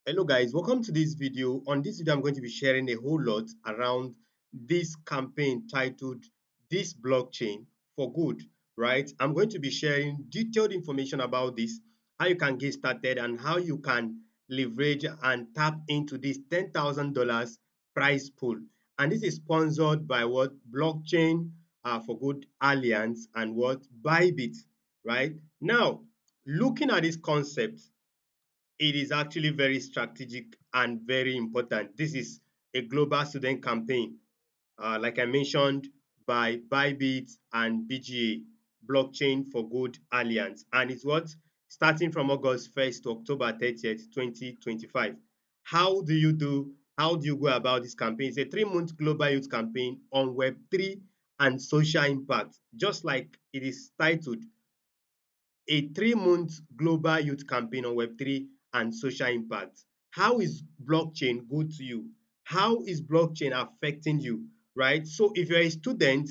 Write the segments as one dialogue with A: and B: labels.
A: Hello guys, welcome to this video. On this video, I'm going to be sharing a whole lot around this campaign titled This Blockchain for Good, right? I'm going to be sharing detailed information about this, how you can get started and how you can leverage and tap into this $10,000 prize pool. And this is sponsored by what? Blockchain for Good Alliance and what? Bybit, right? Now, looking at this concept, it is actually very strategic and very important. This is a global student campaign, like I mentioned, by Bybit and BGA, Blockchain for Good Alliance. And it's what? Starting from August 1st to October 30th, 2025. How do you go about this campaign? It's a 3 month global youth campaign on Web3 and social impact, just like it is titled, a 3 month global youth campaign on Web3 and social impact. How is blockchain good to you? How is blockchain affecting you? Right? So, if you're a student,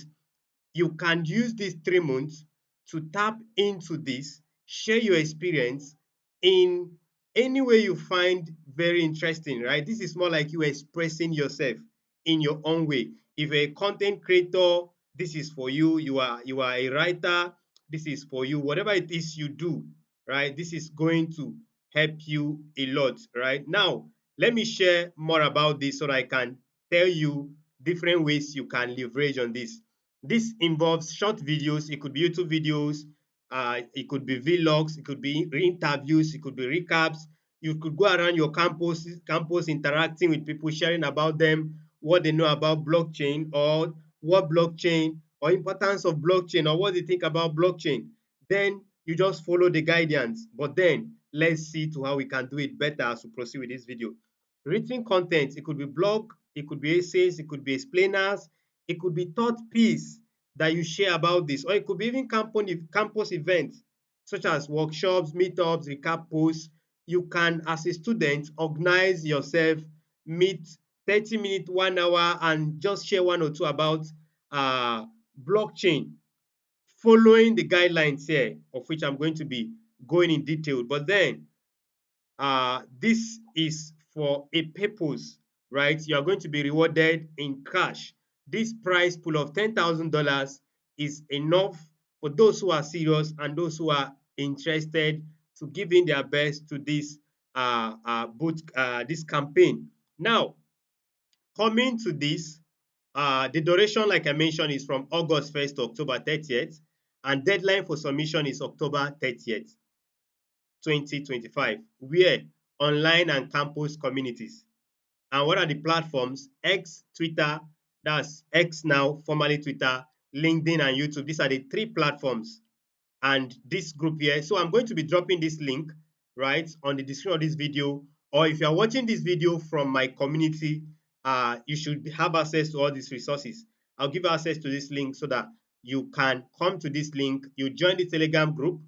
A: you can use these 3 months to tap into this, share your experience in any way you find very interesting, right? This is more like you expressing yourself in your own way. If you're a content creator, this is for you. You are a writer, this is for you. Whatever it is you do, right? This is going to help you a lot, right? Now, let me share more about this so that I can tell you different ways you can leverage on this. This involves short videos. It could be YouTube videos, it could be vlogs, it could be interviews, it could be recaps. You could go around your campus interacting with people, sharing about them, what they know about blockchain, or what blockchain, or importance of blockchain, or what they think about blockchain. Then you just follow the guidance. But then let's see to how we can do it better as we proceed with this video. Written content, it could be blog, it could be essays, it could be explainers, it could be thought piece that you share about this, or it could be even campus events such as workshops, meetups, recap posts. You can, as a student, organize yourself, meet 30 minutes, 1 hour, and just share one or two about uh, blockchain, following the guidelines here, of which I'm going to be going in detail. But then this is for a purpose, right? You are going to be rewarded in cash. This prize pool of $10,000 is enough for those who are serious and those who are interested to give in their best to this campaign. Now, coming to this, the duration, like I mentioned, is from August 1st to October 30th, and deadline for submission is October 30th. 2025. Where? Online and campus communities. And what are the platforms? X, Twitter, that's X now, formerly Twitter, LinkedIn, and YouTube. These are the three platforms. And this group here. So I'm going to be dropping this link, right, on the description of this video. Or if you are watching this video from my community, you should have access to all these resources. I'll give access to this link so that you can come to this link, you join the Telegram group,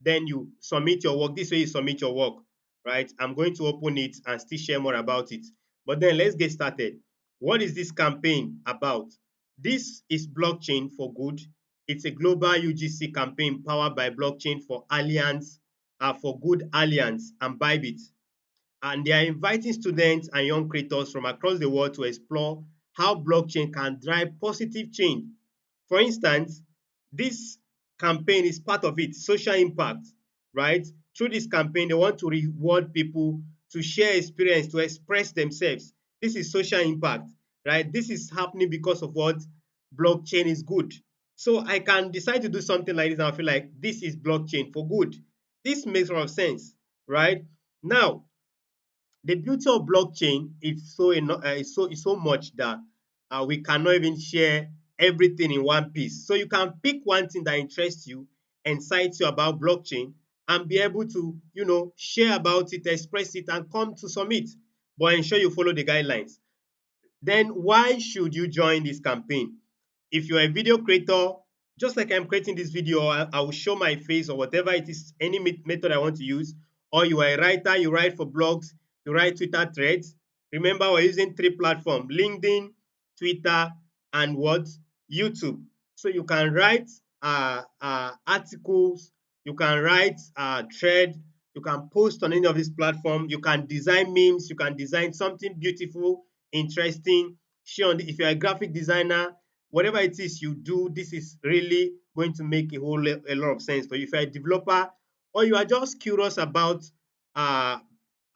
A: then you submit your work. This way you submit your work, right? I'm going to open it and still share more about it. But then let's get started. What is this campaign about? This is Blockchain for Good. It's a global UGC campaign powered by Blockchain for Good Alliance and Bybit. And they are inviting students and young creators from across the world to explore how blockchain can drive positive change. For instance, this campaign is part of it, social impact, right? Through this campaign, they want to reward people to share experience, to express themselves. This is social impact, right? This is happening because of what? Blockchain is good. So I can decide to do something like this and I feel like this is blockchain for good. This makes a lot of sense, right? Now, the beauty of blockchain is so much that we cannot even share everything in one piece. So you can pick one thing that interests you, excites you about blockchain, and be able to, share about it, express it, and come to submit. But ensure you follow the guidelines. Then why should you join this campaign? If you're a video creator, just like I'm creating this video, I will show my face or whatever it is, any method I want to use. Or you are a writer, you write for blogs, you write Twitter threads. Remember, we're using three platforms: LinkedIn, Twitter, and what? YouTube. So you can write articles, you can write thread, You can post on any of these platforms. You can design memes. You can design something beautiful, interesting. Share on if you're a graphic designer, whatever it is you do, this is really going to make a lot of sense for you. If you're a developer or you are just curious uh,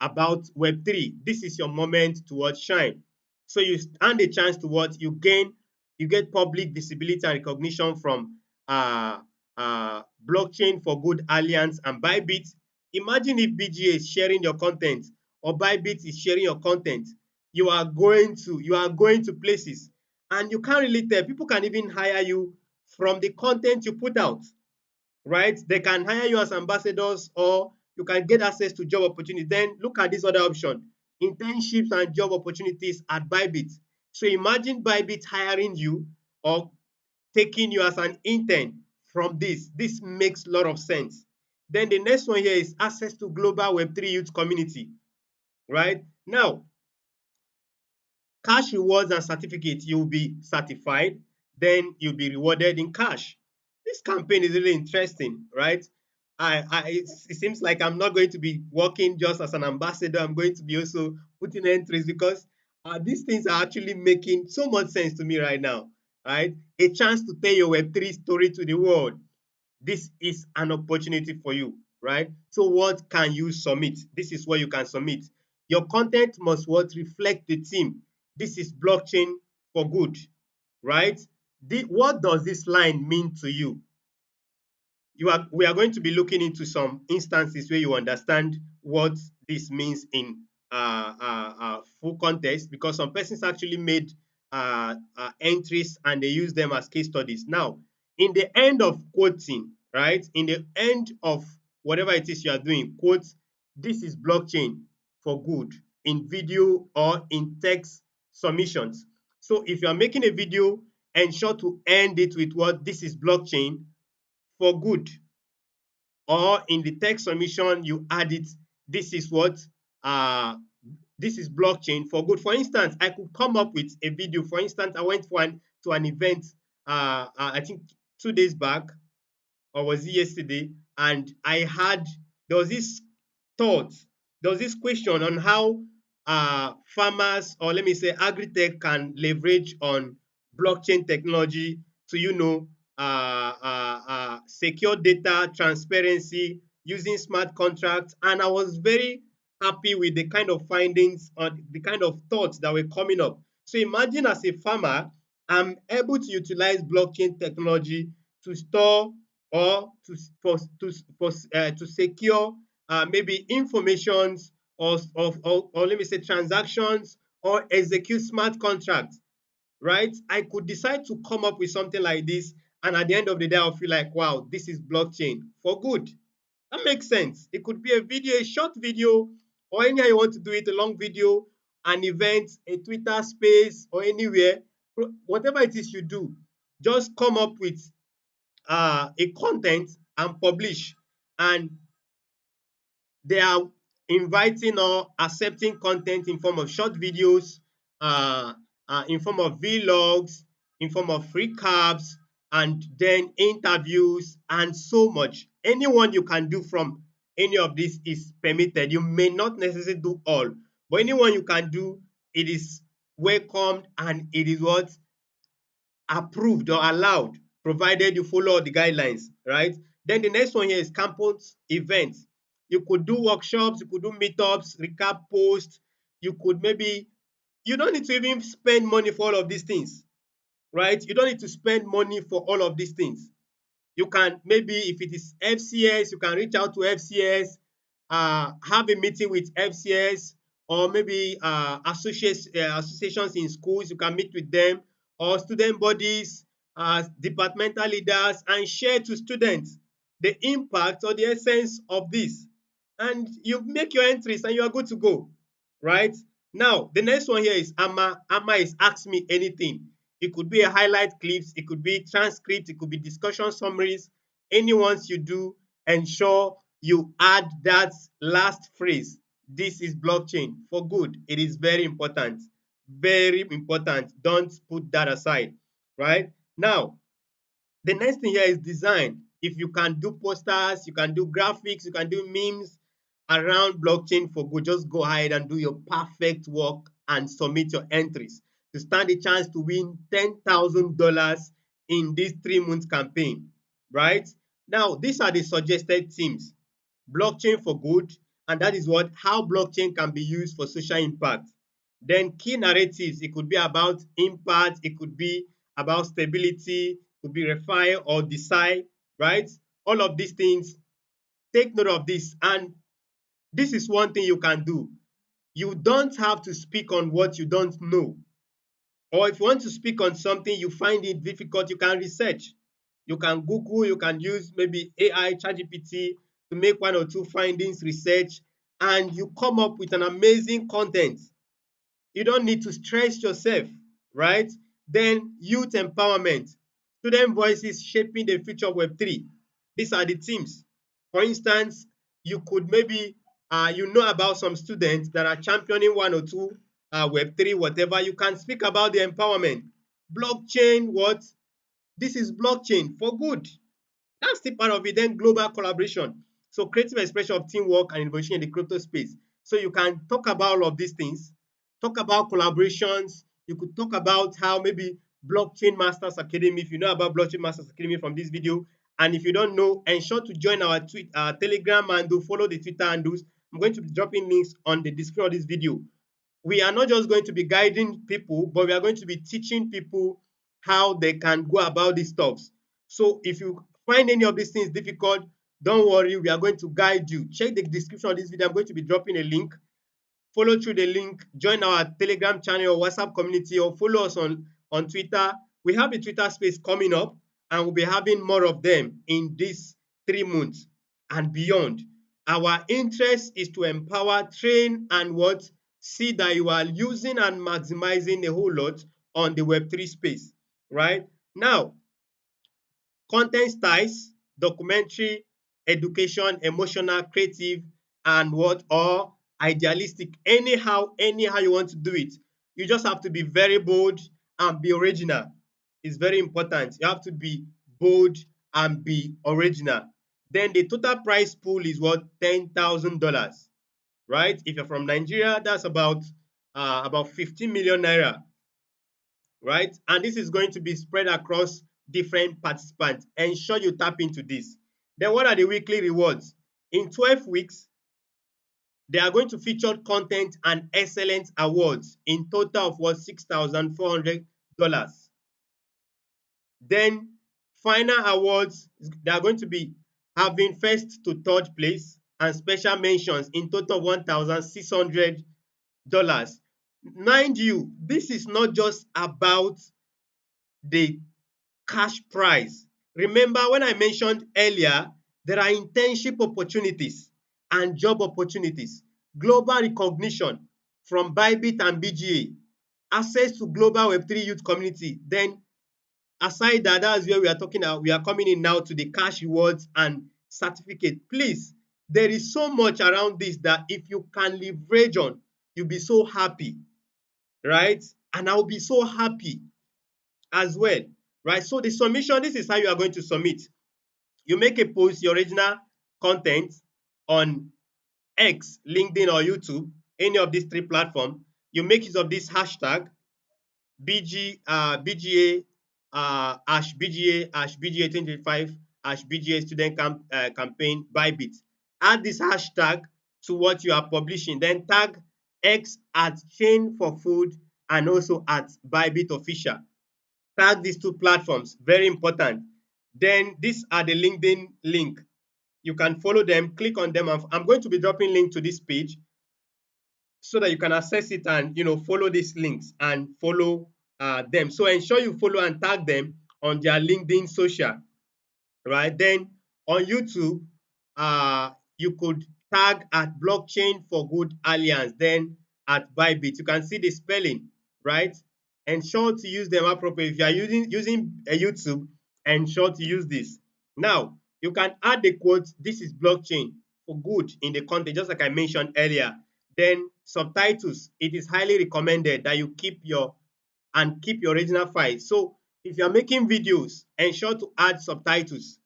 A: about Web3, this is your moment to what shine. So you stand a chance to what you get public visibility and recognition from uh, Blockchain for Good Alliance and Bybit. Imagine if BGA is sharing your content or Bybit is sharing your content. You are going to places, and you can't really tell. People can even hire you from the content you put out, right? They can hire you as ambassadors, or you can get access to job opportunities. Then look at this other option: internships and job opportunities at Bybit. So imagine Bybit hiring you or taking you as an intern from this. This makes a lot of sense. Then the next one here is access to global Web3 youth community, right? Now, cash rewards and certificates, you'll be certified, then you'll be rewarded in cash. This campaign is really interesting, right? It seems like I'm not going to be working just as an ambassador. I'm going to be also putting entries because these things are actually making so much sense to me right now, right? A chance to tell your Web3 story to the world. This is an opportunity for you, right? So what can you submit? This is what you can submit. Your content must what reflect the theme. This is blockchain for good, right? What does this line mean to you? We are going to be looking into some instances where you understand what this means in full context, because some persons actually made entries and they use them as case studies. Now, in the end of quoting, right, in the end of whatever it is you are doing, quote, this is blockchain for good in video or in text submissions. So if you are making a video, ensure to end it with what this is blockchain for good, or in the text submission you add it, this is what uh this is blockchain for good. For instance, I could come up with a video. For instance, I went to an event I think 2 days back, or was it yesterday, and I had there was this thought, there was this question on how farmers, or let me say agri-tech, can leverage on blockchain technology to secure data transparency using smart contracts. And I was very happy with the kind of findings or the kind of thoughts that were coming up. So imagine, as a farmer, I'm able to utilize blockchain technology to store, or to secure maybe informations, or let me say transactions, or execute smart contracts, right? I could decide to come up with something like this, and at the end of the day, I'll feel like, wow, this is blockchain for good. That makes sense. It could be a video, a short video, or anyhow you want to do it, a long video, an event, a Twitter space, or anywhere. Whatever it is you do, just come up with a content and publish. And they are inviting or accepting content in form of short videos, uh, in form of vlogs, in form of recaps, and then interviews, and so much. Anyone you can do from any of this is permitted. You may not necessarily do all, but anyone you can do, it is welcomed, and it is what approved or allowed, provided you follow all the guidelines, right? Then the next one here is campus events. You could do workshops, you could do meetups, recap posts. You could maybe, you don't need to even spend money for all of these things, right? You don't need to spend money for all of these things. You can, maybe if it is FCS, you can reach out to FCS, have a meeting with FCS, or maybe associations in schools. You can meet with them, or student bodies, departmental leaders, and share to students the impact or the essence of this. And you make your entries and you are good to go, right? Now, the next one here is AMA. AMA is Ask Me Anything. It could be a highlight clips, it could be transcript, it could be discussion summaries. Any ones you do, ensure you add that last phrase. This is blockchain for good. It is very important. Very important. Don't put that aside, right? Now, the next thing here is design. If you can do posters, you can do graphics, you can do memes, around blockchain for good, just go ahead and do your perfect work and submit your entries to stand a chance to win $10,000 in this 3 month campaign, right? Now, these are the suggested themes: blockchain for good, and that is what how blockchain can be used for social impact. Then key narratives, it could be about impact, it could be about stability, it could be refi or decide, right? All of these things, take note of this. And this is one thing you can do. You don't have to speak on what you don't know. Or if you want to speak on something you find it difficult, you can research. You can Google, you can use maybe AI, ChatGPT to make one or two findings, research, and you come up with an amazing content. You don't need to stress yourself, right? Then youth empowerment, student voices shaping the future of Web3. These are the themes. For instance, you could maybe you know about some students that are championing one or two Web3, whatever. You can speak about the empowerment. Blockchain, what? This is blockchain for good. That's still part of it. Then global collaboration. So creative expression of teamwork and innovation in the crypto space. So you can talk about all of these things, talk about collaborations. You could talk about how maybe Blockchain Masters Academy, if you know about Blockchain Masters Academy from this video, and if you don't know, ensure to join our Telegram and do follow the Twitter handles. I'm going to be dropping links on the description of this video. We are not just going to be guiding people, but we are going to be teaching people how they can go about these stuffs. So if you find any of these things difficult, don't worry, we are going to guide you. Check the description of this video. I'm going to be dropping a link. Follow through the link, join our Telegram channel or WhatsApp community, or follow us on Twitter. We have a Twitter space coming up, and we'll be having more of them in these 3 months and beyond. Our interest is to empower, train, and what? See that you are using and maximizing a whole lot on the Web3 space, right? Now, content styles, documentary, education, emotional, creative, and what? Or idealistic. Anyhow you want to do it. You just have to be very bold and be original. It's very important. You have to be bold and be original. Then the total price pool is what? $10,000, right? If you're from Nigeria, that's about 15 million naira, right? And this is going to be spread across different participants. Ensure you tap into this. Then what are the weekly rewards? In 12 weeks, they are going to feature content and excellence awards in total of what? $6,400. Then final awards, they are going to be having first to third place and special mentions in total of $1,600. Mind you, this is not just about the cash prize. Remember when I mentioned earlier, there are internship opportunities and job opportunities, global recognition from Bybit and BGA, access to global Web3 youth community. Then aside that, that's where we are talking about, we are coming in now to the cash rewards and certificate. Please, there is so much around this that if you can leverage on, you'll be so happy, right? And I'll be so happy as well, right? So the submission, this is how you are going to submit. You make a post, your original content on X, LinkedIn, or YouTube, any of these three platforms. You make use of this hashtag BGA hash BGA 2025 hash BGA campaign Bybit. Add this hashtag to what you are publishing. Then tag X at Chain for Food and also at Bybit Official. Tag these two platforms, very important. Then these are the LinkedIn link. You can follow them, click on them. I'm going to be dropping link to this page so that you can access it and follow these links and follow them. So ensure you follow and tag them on their LinkedIn social, right? Then on YouTube, you could tag at Blockchain for Good Alliance, then at Bybit. You can see the spelling, right? Ensure to use them appropriately. If you are using a YouTube, ensure to use this. Now, you can add the quote, "This is blockchain for good" in the content, just like I mentioned earlier. Then subtitles, it is highly recommended that you keep your original file. So if you are making videos, ensure to add subtitles.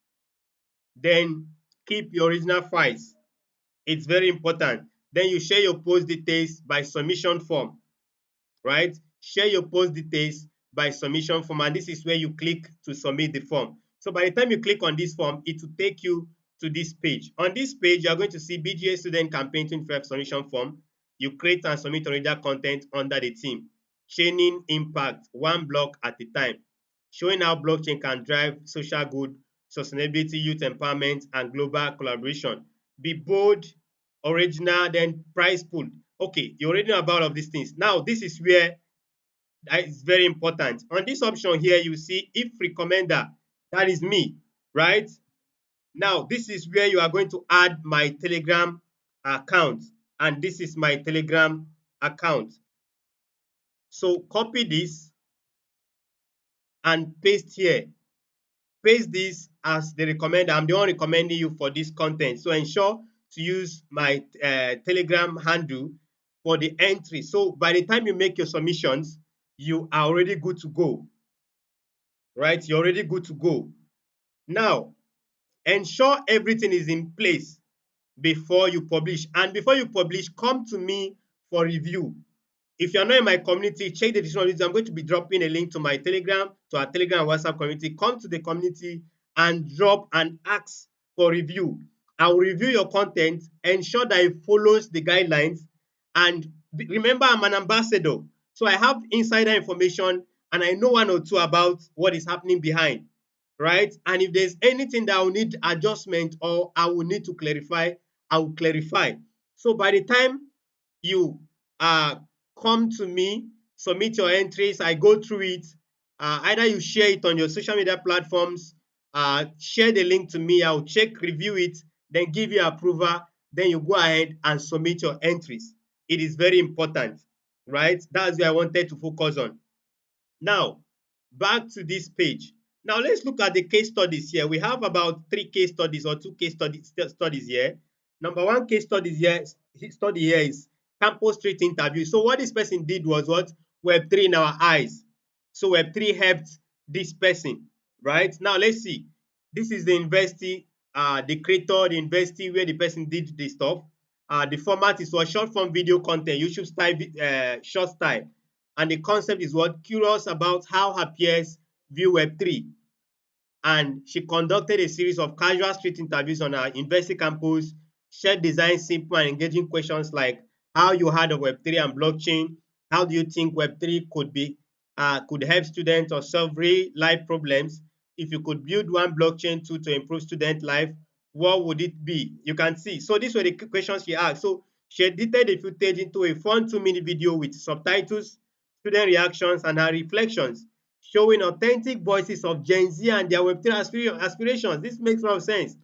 A: Then keep your original files. It's very important. Then you share your post details by submission form, right? Share your post details by submission form, and this is where you click to submit the form. So by the time you click on this form, it will take you to this page. On this page, you are going to see BGA Student Campaign 25 submission form. You create and submit original content under the theme. Chaining impact, one block at a time. Showing how blockchain can drive social good, sustainability, youth empowerment, and global collaboration. Be bold, original, then price pool. Okay, you already know about all of these things. Now, this is where it's very important. On this option here, you see if recommender, that is me, right? Now, this is where you are going to add my Telegram account, and this is my Telegram account. So copy this and paste here. Paste this as the recommender. I'm the one recommending you for this content. So ensure to use my Telegram handle for the entry. So by the time you make your submissions, you are already good to go, right? You're already good to go. Now, ensure everything is in place before you publish. And before you publish, come to me for review. If you're not in my community, check the description of this. I'm going to be dropping a link to my Telegram, to our Telegram and WhatsApp community. Come to the community and drop and ask for review. I will review your content, ensure that it follows the guidelines. And remember, I'm an ambassador. So I have insider information and I know one or two about what is happening behind, right? And if there's anything that I will need adjustment or I will need to clarify, I will clarify. So by the time you uh, come to me, submit your entries, I go through it. Either you share it on your social media platforms, share the link to me, I'll check, review it, then give you approval, then you go ahead and submit your entries. It is very important, right? That's what I wanted to focus on. Now, back to this page. Now, let's look at the case studies here. We have about 3 case studies or 2 case studies here. Number one study here is campus street interview. So what this person did was what? Web3 in our eyes. So Web3 helped this person, right? Now, let's see. This is the university, the creator, the university where the person did the stuff. The format is what? Short form video content, YouTube style, short style. And the concept is what? Curious about how her peers view Web3. And she conducted a series of casual street interviews on her university campus, shared design simple and engaging questions like how you heard of Web3 and blockchain, how do you think Web3 could help students or solve real life problems. If you could build one blockchain tool to improve student life, what would it be? You can see. So these were the questions she asked. So she edited the footage into a fun 2-minute video with subtitles, student reactions, and her reflections, showing authentic voices of Gen Z and their Web3 aspirations. This makes a lot of sense,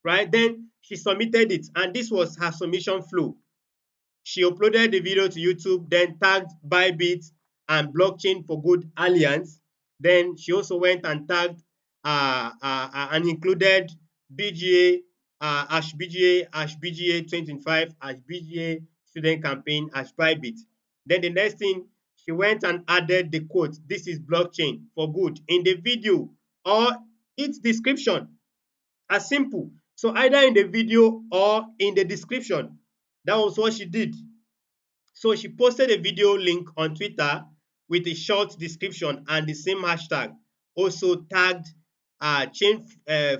A: right? Then she submitted it, and this was her submission flow. She uploaded the video to YouTube, then tagged Bybit and Blockchain for Good Alliance. Then she also went and tagged and included BGA, BGA 2025, BGA Student Campaign, Bybit. Then the next thing, she went and added the quote, "This is blockchain for good," in the video or its description. As simple. So either in the video or in the description. That was what she did. So she posted a video link on Twitter with a short description and the same hashtag. Also tagged Chain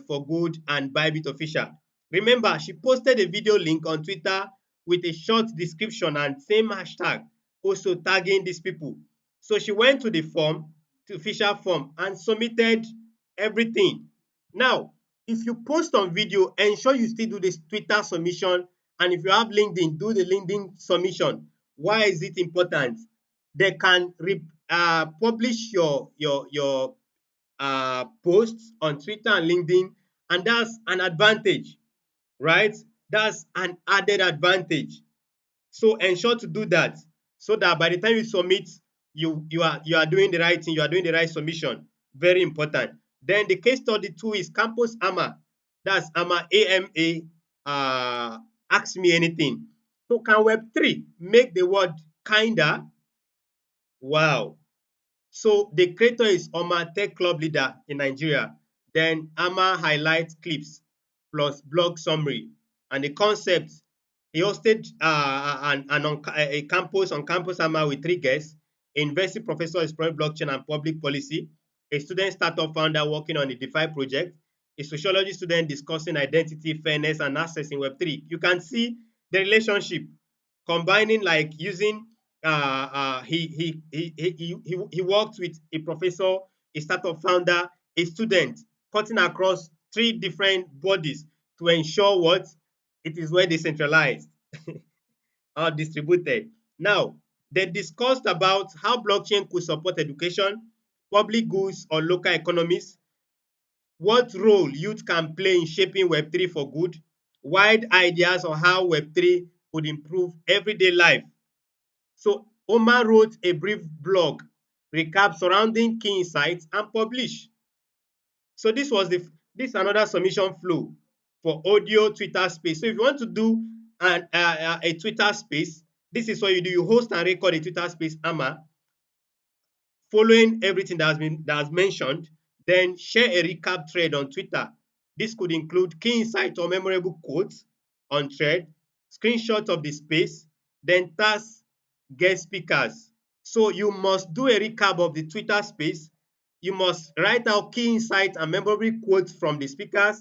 A: for Good and Bybit Official. Remember, she posted a video link on Twitter with a short description and same hashtag, also tagging these people. So she went to the form, to official form, and submitted everything. Now, if you post on video, ensure you still do this Twitter submission. And if you have LinkedIn, do the LinkedIn submission. Why is it important? They can publish your posts on Twitter and LinkedIn, and that's an advantage, right? That's an added advantage. So ensure to do that so that by the time you submit, you are doing the right thing, you are doing the right submission. Very important. Then the case study 2 is Campus AMA. That's AMA, AMA, ask me anything. So can Web3 make the world kinder? Wow. So the creator is Oma, tech club leader in Nigeria. Then AMA highlights clips plus blog summary. And the concept He hosted a campus on campus summer with three guests: a university professor exploring blockchain and public policy, a student startup founder working on a DeFi project, a sociology student discussing identity, fairness, and access in Web3. You can see the relationship combining, like using he worked with a professor, a startup founder, a student, cutting across three different bodies to ensure what it is well decentralized or distributed. Now, they discussed about how blockchain could support education, public goods, or local economies, what role youth can play in shaping Web3 for good, wide ideas on how Web3 could improve everyday life. So, Omar wrote a brief blog recap surrounding key insights and published. So this another submission flow for audio Twitter space. So if you want to do a Twitter space, this is what you do. You host and record a Twitter space, AMA, following everything that has mentioned, then share a recap thread on Twitter. This could include key insights or memorable quotes on thread, screenshots of the space, then task guest speakers. So you must do a recap of the Twitter space. You must write out key insights and memorable quotes from the speakers,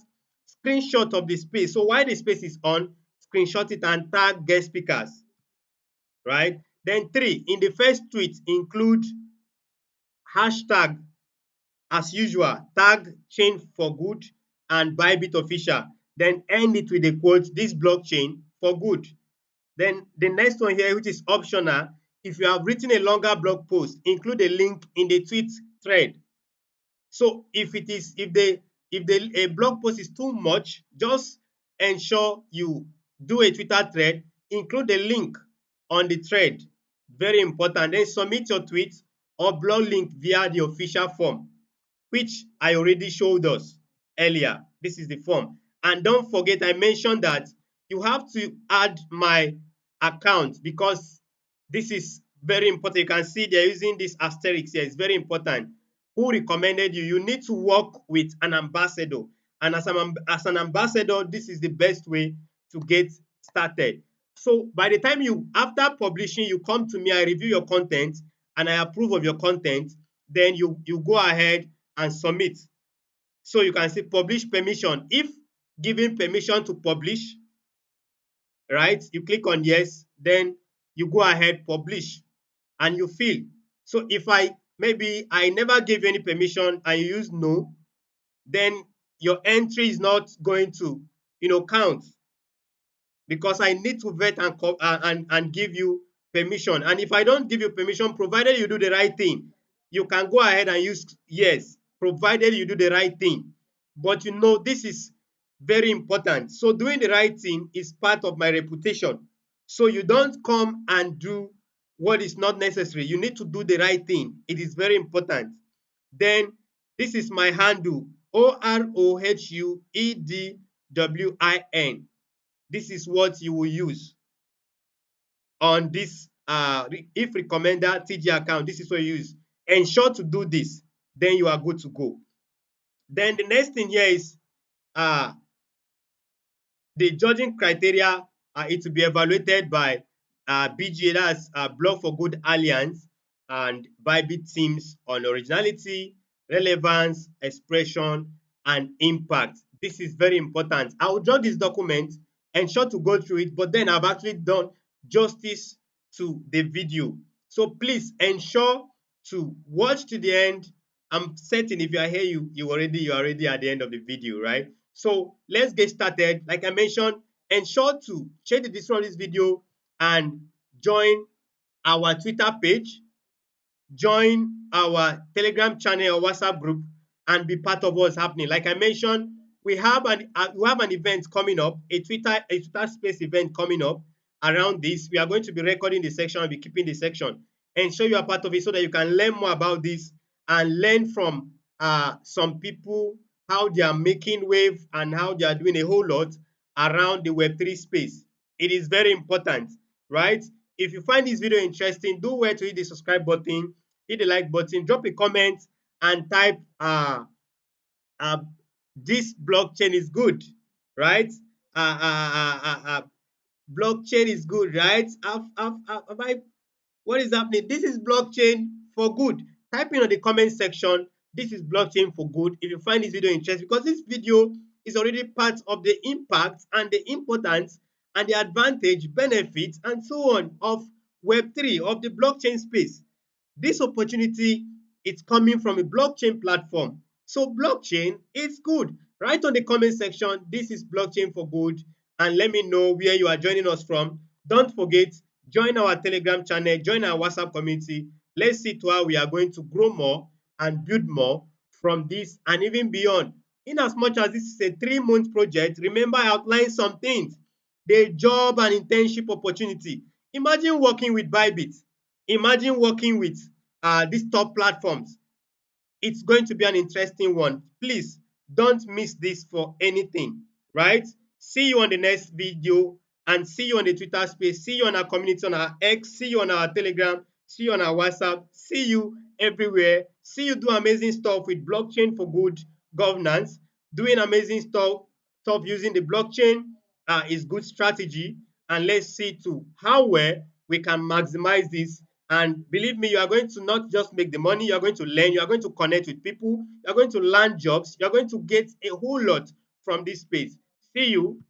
A: screenshot of the space. So while the space is on, screenshot it and tag guest speakers, right? Then three, in the first tweet, include hashtag as usual, tag chain for good and Bybit official. Then end it with a quote, this blockchain for good. Then the next one here, which is optional, if you have written a longer blog post, include a link in the tweet thread. So if the a blog post is too much, just ensure you do a Twitter thread, include a link on the thread. Very important. Then submit your tweet or blog link via the official form, which I already showed us earlier. This is the form. And don't forget, I mentioned that you have to add my account because this is very important. You can see they're using this asterisk here. It's very important. Who recommended you? You need to work with an ambassador. And as an ambassador, this is the best way to get started. So by the time after publishing, you come to me, I review your content and I approve of your content, then you go ahead and submit. So you can see publish permission. If given permission to publish, right, you click on yes, then you go ahead, publish, and you fill. So if maybe I never gave you any permission and you use no, then your entry is not going to count, because I need to vet and give you permission. And if I don't give you permission, provided you do the right thing, you can go ahead and use yes, provided you do the right thing. But this is very important. So doing the right thing is part of my reputation. So you don't come and do what is not necessary. You need to do the right thing. It is very important. Then this is my handle, OROHUEDWIN. This is what you will use on this if recommender TG account. This is what you use. Ensure to do this, then you are good to go. Then the next thing here is uh the judging criteria. It will be evaluated by BGA, that's Blog for Good Alliance, and Bybit teams on originality, relevance, expression, and impact. This is very important. I will draw this document, ensure to go through it, but then I've actually done justice to the video. So please ensure to watch to the end. I'm certain if you are here, you're already at the end of the video, right? So let's get started. Like I mentioned, ensure to share the description of this video and join our Twitter page, join our Telegram channel or WhatsApp group, and be part of what's happening. Like I mentioned, we have an event coming up, a Twitter Space event coming up around this. We are going to be recording the section and be keeping the section. Ensure you are part of it so that you can learn more about this and learn from some people how they are making wave and how they are doing a whole lot around the Web3 space. It is very important, right? If you find this video interesting, do well to hit the subscribe button, hit the like button, drop a comment, and type uh, this blockchain is good, right? Uh, uh, uh, uh, uh, Blockchain is good, right? Have I what is happening? This is blockchain for good. Type in on the comment section, this is blockchain for good if you find this video interesting, because this video is already part of the impact and the importance and the advantage, benefits, and so on of Web3, of the blockchain space. This opportunity is coming from a blockchain platform. So blockchain is good. Write on the comment section, this is blockchain for good, and let me know where you are joining us from. Don't forget, join our Telegram channel, join our WhatsApp community. Let's see to how we are going to grow more and build more from this and even beyond. In as much as this is a 3-month project, remember I outlined some things. The job and internship opportunity. Imagine working with Bybit. Imagine working with these top platforms. It's going to be an interesting one. Please don't miss this for anything, right? See you on the next video and see you on the Twitter space. See you on our community on our X. See you on our Telegram. See you on our WhatsApp. See you everywhere. See you do amazing stuff with blockchain for good governance. Doing amazing stuff using the blockchain is good strategy. And let's see to how well we can maximize this. And believe me, you are going to not just make the money, you are going to learn, you are going to connect with people, you are going to land jobs, you are going to get a whole lot from this space. See you.